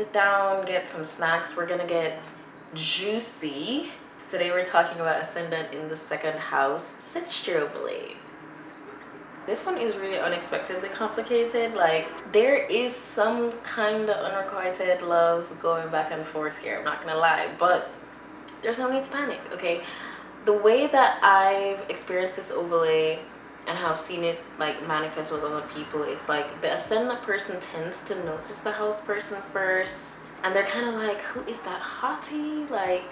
sit down, get some snacks. We're gonna get juicy. Today we're talking about ascendant in the second house, synastry overlay. This one is really unexpectedly complicated. Like, there is some kind of unrequited love going back and forth here, I'm not gonna lie, but there's no need to panic, okay? The way that I've experienced this overlay and how I've seen it like manifest with other people, it's like the ascendant person tends to notice the house person first, and they're kind of like, who is that hottie, like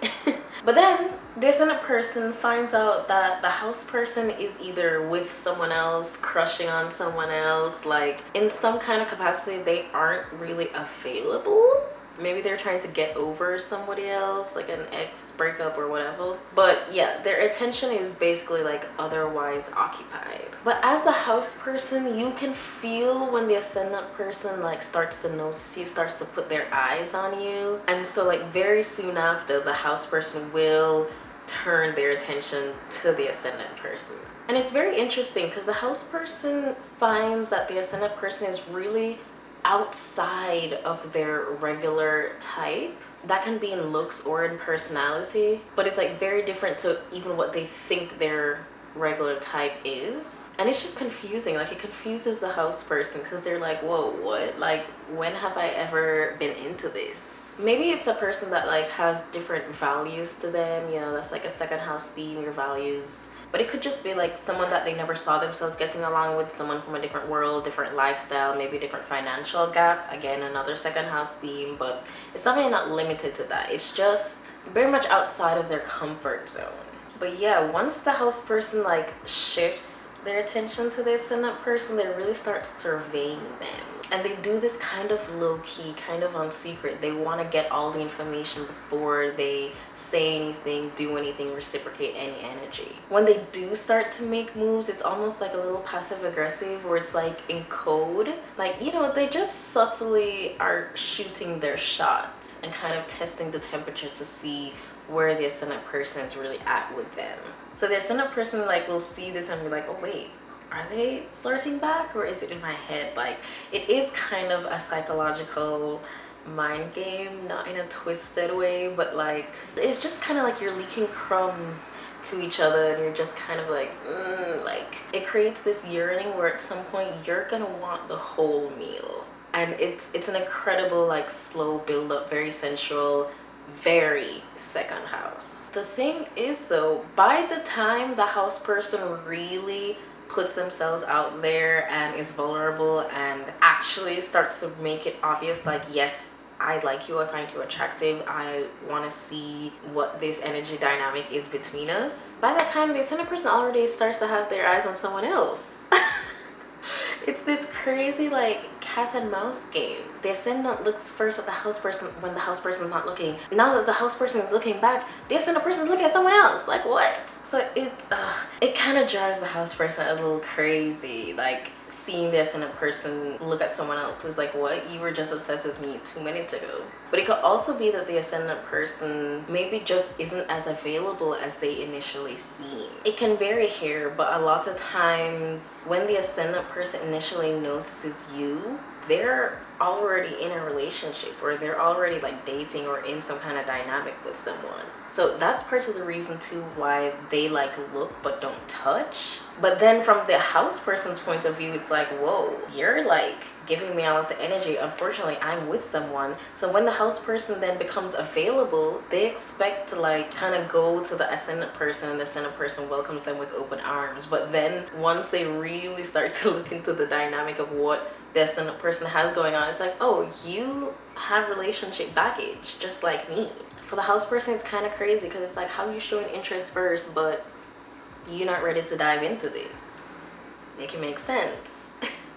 but then the ascendant person finds out that the house person is either with someone else, crushing on someone else, like in some kind of capacity they aren't really available. Maybe they're trying to get over somebody else, like an ex breakup or whatever. But yeah, their attention is basically like otherwise occupied. But as the house person, you can feel when the ascendant person like starts to notice you, starts to put their eyes on you. And so like very soon after, the house person will turn their attention to the ascendant person. And it's very interesting because the house person finds that the ascendant person is really outside of their regular type. That can be in looks or in personality, but it's like very different to even what they think their regular type is. And it's just confusing. Like, it confuses the house person because they're like, whoa, what? Like, when have I ever been into this? Maybe it's a person that like has different values to them, you know, that's like a second house theme, your values. But it could just be like someone that they never saw themselves getting along with, someone from a different world, different lifestyle, maybe different financial gap. Again, another second house theme, but it's definitely not limited to that. It's just very much outside of their comfort zone. But yeah, once the house person like shifts their attention to the ascendant person, they really start surveying them. And they do this kind of low-key, kind of on secret. They want to get all the information before they say anything, do anything, reciprocate any energy. When they do start to make moves, it's almost like a little passive-aggressive, where it's like in code. Like, you know, they just subtly are shooting their shot and kind of testing the temperature to see where the ascendant person is really at with them. So the ascendant person like will see this and be like, oh wait, are they flirting back, or is it in my head? Like, it is kind of a psychological mind game, not in a twisted way, but like it's just kind of like you're leaking crumbs to each other and you're just kind of like like it creates this yearning where at some point you're gonna want the whole meal. And it's an incredible like slow build up, very sensual, very second house. The thing is though, by the time the house person really puts themselves out there and is vulnerable and actually starts to make it obvious, like, yes, I like you, I find you attractive, I want to see what this energy dynamic is between us, by that time the ascendant person already starts to have their eyes on someone else. It's this crazy like cat and mouse game. The ascendant looks first at the house person when the house person is not looking. Now that the house person is looking back, the ascendant person is looking at someone else. Like, what? So it kind of drives the house person a little crazy. Like, seeing the ascendant person look at someone else is like, what? You were just obsessed with me 2 minutes ago. But it could also be that the ascendant person maybe just isn't as available as they initially seem. It can vary here, but a lot of times when the ascendant person initially notices you, they're already in a relationship, or they're already like dating or in some kind of dynamic with someone. So that's part of the reason too why they like look but don't touch. But then from the house person's point of view, it's like, whoa, you're like giving me a lot of energy. Unfortunately, I'm with someone. So when the house person then becomes available, they expect to like kind of go to the ascendant person, and the ascendant person welcomes them with open arms. But then once they really start to look into the dynamic of what the ascendant person has going on, it's like, oh, you have relationship baggage just like me. For the house person, it's kind of crazy because it's like, how you showing interest first but you're not ready to dive into this? Make it make sense.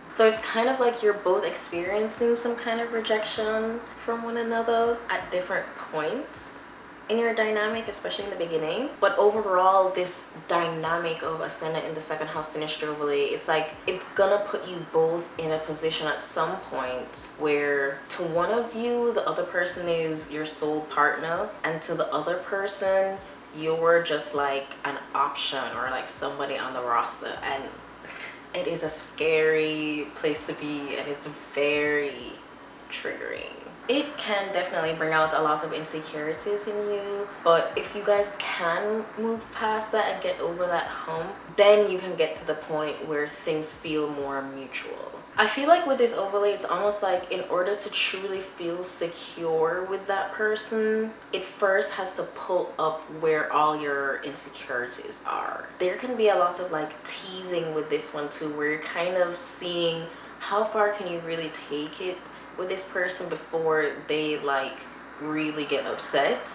So it's kind of like you're both experiencing some kind of rejection from one another at different points in your dynamic, especially in the beginning. But overall, this dynamic of ascendant in the second house synastry overlay, it's like it's gonna put you both in a position at some point where to one of you the other person is your soul partner, and to the other person you're just like an option or like somebody on the roster. And it is a scary place to be, and it's very triggering. it can definitely bring out a lot of insecurities in you, but if you guys can move past that and get over that hump, then you can get to the point where things feel more mutual. I feel like with this overlay, it's almost like in order to truly feel secure with that person, it first has to pull up where all your insecurities are. There can be a lot of like teasing with this one too, where you're kind of seeing how far can you really take it with this person before they like really get upset.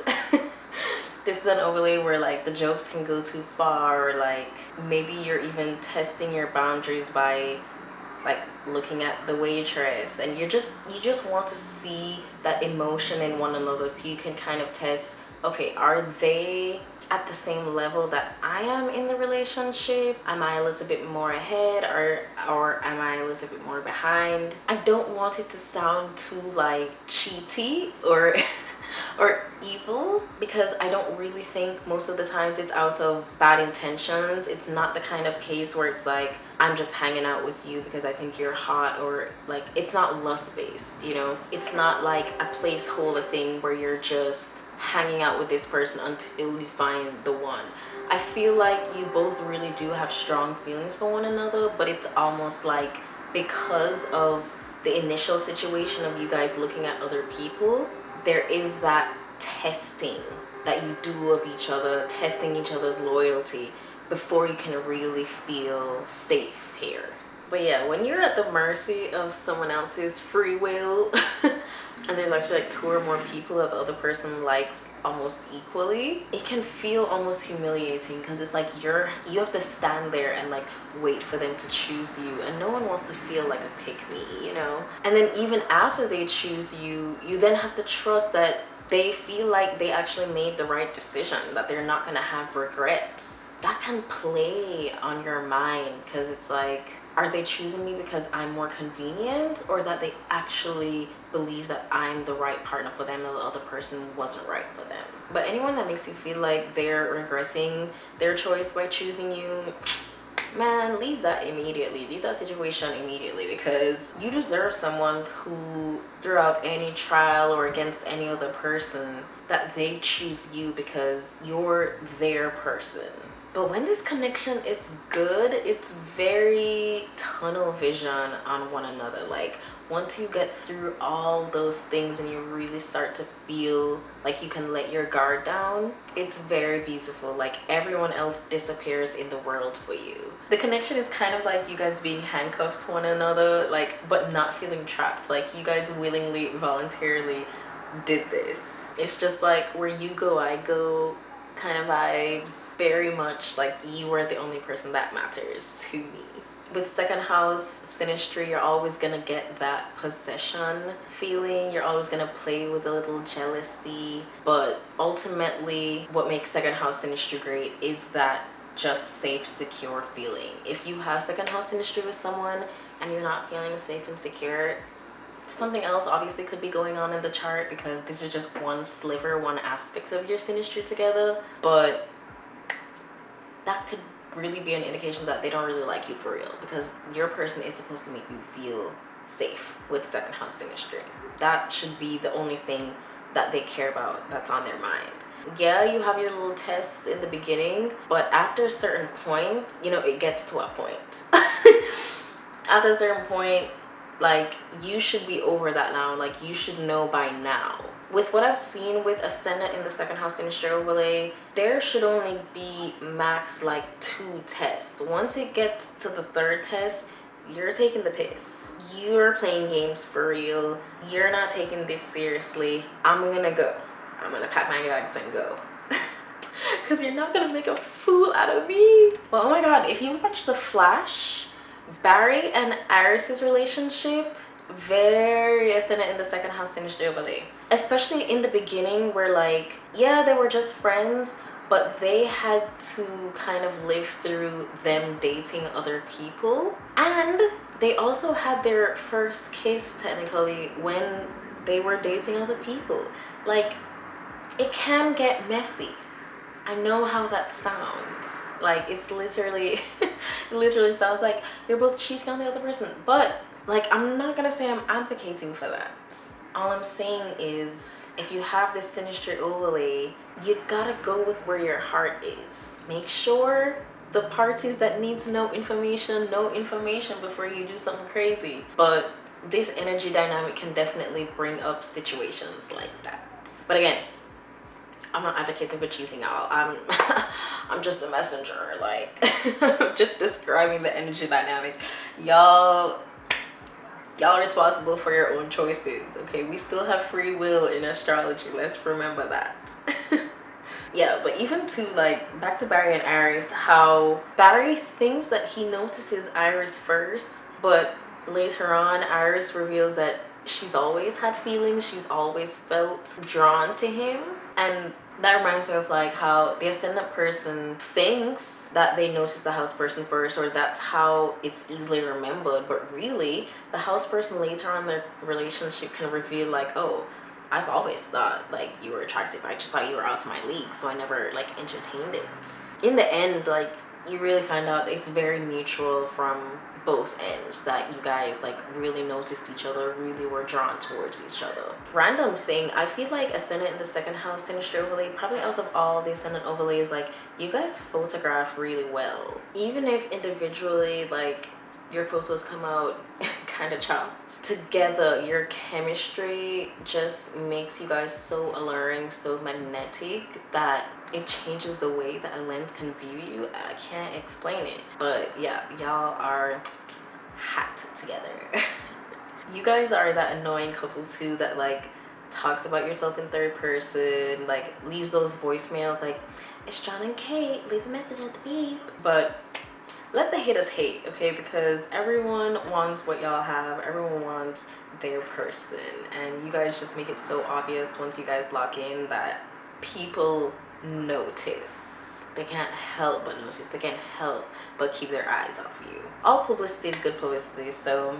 This is an overlay where like the jokes can go too far, or like maybe you're even testing your boundaries by like looking at the waitress, and you just want to see that emotion in one another, so you can kind of test, okay, are they at the same level that I am in the relationship? Am I a little bit more ahead, or am I a little bit more behind? I don't want it to sound too like cheaty or or evil, because I don't really think most of the times it's out of bad intentions. It's not the kind of case where it's like, I'm just hanging out with you because I think you're hot, or like, it's not lust based, you know? It's not like a placeholder thing where you're just hanging out with this person until you find the one. I feel like you both really do have strong feelings for one another, but it's almost like because of the initial situation of you guys looking at other people, there is that testing that you do of each other, testing each other's loyalty before you can really feel safe here. But yeah, when you're at the mercy of someone else's free will and there's actually like 2 or more people that the other person likes almost equally, it can feel almost humiliating, because it's like you have to stand there and like wait for them to choose you, and no one wants to feel like a pick-me, you know? And then even after they choose you, you then have to trust that they feel like they actually made the right decision, that they're not gonna have regrets. That can play on your mind, because it's like, are they choosing me because I'm more convenient, or that they actually believe that I'm the right partner for them and the other person wasn't right for them? But anyone that makes you feel like they're regretting their choice by choosing you, man, leave that immediately. Leave that situation immediately, because you deserve someone who, throughout any trial or against any other person, that they choose you because you're their person. But when this connection is good, it's very tunnel vision on one another. Like, once you get through all those things and you really start to feel like you can let your guard down, it's very beautiful. Like, everyone else disappears in the world for you. The connection is kind of like you guys being handcuffed to one another, like, but not feeling trapped. Like, you guys willingly, voluntarily did this. It's just like, where you go, I go kind of vibes. Very much like you are the only person that matters to me. With second house synastry, you're always gonna get that possession feeling. You're always gonna play with a little jealousy, but ultimately what makes second house synastry great is that just safe, secure feeling. If you have second house synastry with someone and you're not feeling safe and secure, something else obviously could be going on in the chart, because this is just one sliver, one aspect of your synastry together. But that could really be an indication that they don't really like you for real, because your person is supposed to make you feel safe with second house synastry. That should be the only thing that they care about, that's on their mind. Yeah, you have your little tests in the beginning, but after a certain point, you know, it gets to a point. After a certain point, like, you should be over that now. Like, you should know by now. With what I've seen with ascendant in the second house synastry overlay, there should only be max like 2 tests. Once it gets to the 3rd test, you're taking the piss. You're playing games for real. You're not taking this seriously. I'm gonna go. I'm gonna pack my bags and go. Because you're not gonna make a fool out of me. Well, oh my god, if you watch The Flash, Barry and Iris's relationship, very ascendant in the second house synastry overlay. Especially in the beginning, where like, yeah, they were just friends, but they had to kind of live through them dating other people. And they also had their first kiss technically when they were dating other people. Like, it can get messy. I know how that sounds. Like, it's literally, it literally sounds like you're both cheating on the other person. But like, I'm not gonna say I'm advocating for that. All I'm saying is, if you have this synastry overlay, you gotta go with where your heart is. Make sure the parties that need to know information before you do something crazy. But this energy dynamic can definitely bring up situations like that. But again, I'm not advocating for choosing y'all. I'm just the messenger, like just describing the energy dynamic. Y'all responsible for your own choices, okay? We still have free will in astrology, let's remember that. Yeah, but even to like back to Barry and Iris, how Barry thinks that he notices Iris first, but later on Iris reveals that she's always had feelings, she's always felt drawn to him. And that reminds me of like how the ascendant person thinks that they notice the house person first, or that's how it's easily remembered, but really the house person later on in their relationship can reveal like, oh, I've always thought like you were attractive, I just thought you were out of my league, so I never like entertained it. In the end, like you really find out that it's very mutual from both ends, that you guys like really noticed each other, really were drawn towards each other. Random thing, I feel like ascendant in the second house synastry overlay, probably out of all the ascendant overlays, like you guys photograph really well. Even if individually like your photos come out kind of chopped, together your chemistry just makes you guys so alluring, so magnetic, that it changes the way that a lens can view you. I can't explain it, but yeah, y'all are hot together. You guys are that annoying couple too that like talks about yourself in third person, like leaves those voicemails like, it's John and Kate, leave a message at the beep. But let the haters hate, okay? Because everyone wants what y'all have, everyone wants their person, and you guys just make it so obvious once you guys lock in that people notice. They can't help but notice, they can't help but keep their eyes off you. All publicity is good publicity, so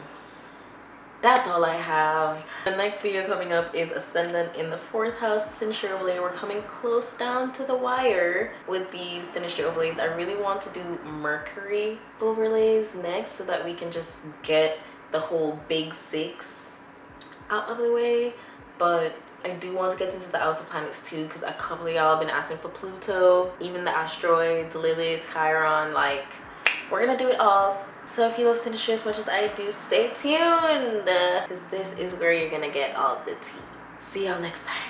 that's all I have. The next video coming up is ascendant in the fourth house synastry overlay. We're coming close down to the wire with these synastry overlays. I really want to do Mercury overlays next so that we can just get the whole big six out of the way. But I do want to get into the outer planets too, because a couple of y'all have been asking for Pluto, even the asteroids, Lilith, Chiron. Like, we're gonna do it all. So if you love synastry as much as I do, stay tuned, because this is where you're gonna get all the tea. See y'all next time.